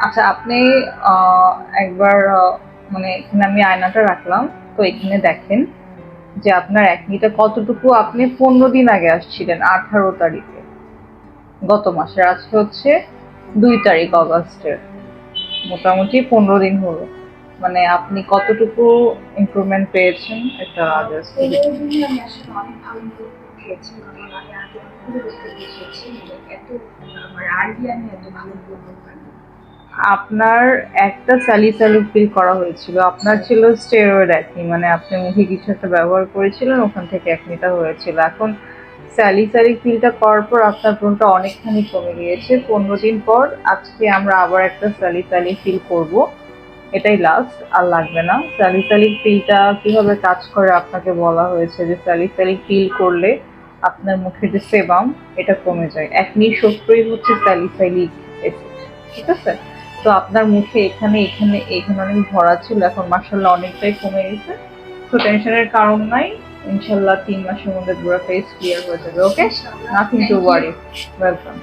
আচ্ছা, আপনি একবার মানে এখানে আমি আয়নাটা রাখলাম, তো এখানে দেখেন যে আপনার অ্যাকনিটা কতটুকু। আপনি 15 দিন আগে আসছিলেন, 18 তারিখে গত মাসের। আজকে হচ্ছে 2 তারিখ অগাস্টের, মোটামুটি 15 দিন হলো। মানে আপনি কতটুকু ইমপ্রুভমেন্ট পেয়েছেন এটা জাস্ট। 15 দিনে আমি আসলে অনেক ভালো ইমপ্রুভমেন্ট পেয়েছি, কারণ আমি আগে অনেকগুলো ডক্টর দেখিয়েছি, মানে এত আমার আগে আমি এত ভালো ইমপ্রুভমেন্ট পাইনি। আপনার একটা স্যালিসাইলিক পিল করা হয়েছিল, আপনার ছিল স্টেরয়েড অ্যাকনি, মানে আপনি মুখে কিছু একটা ব্যবহার করেছিলেন, ওখান থেকে অ্যাকনিটা হয়েছিল। এখন স্যালিসাইলিক পিলটা করার পর আপনার ব্রণটা অনেকখানি কমে গিয়েছে। 15 দিন পর আজকে আমরা আবার একটা স্যালিসাইলিক পিল করব, এটাই লাস্ট, আর লাগবে না। স্যালিসাইলিক পিলটা কিভাবে কাজ করে আপনাকে বলা হয়েছে যে স্যালিসাইলিক পিল করলে আপনার মুখের যে সেবাম এটা কমে যায়। অ্যাকনির শত্রুই হচ্ছে স্যালিসাইলিক অ্যাসিড, ঠিক আছে? তো আপনার মুখে এখানে এখানে এখানে অনেক ভরা ছিল, এখন মার্শাল্লাহ অনেকটাই কমে গেছে। তো টেনশনের কারণ নাই, ইনশাল্লাহ 3 মাসের মধ্যে পুরো ফেস ক্লিয়ার হয়ে যাবে। ওকে, ইনশাআল্লাহ, nothing to thank you. Worry. Welcome.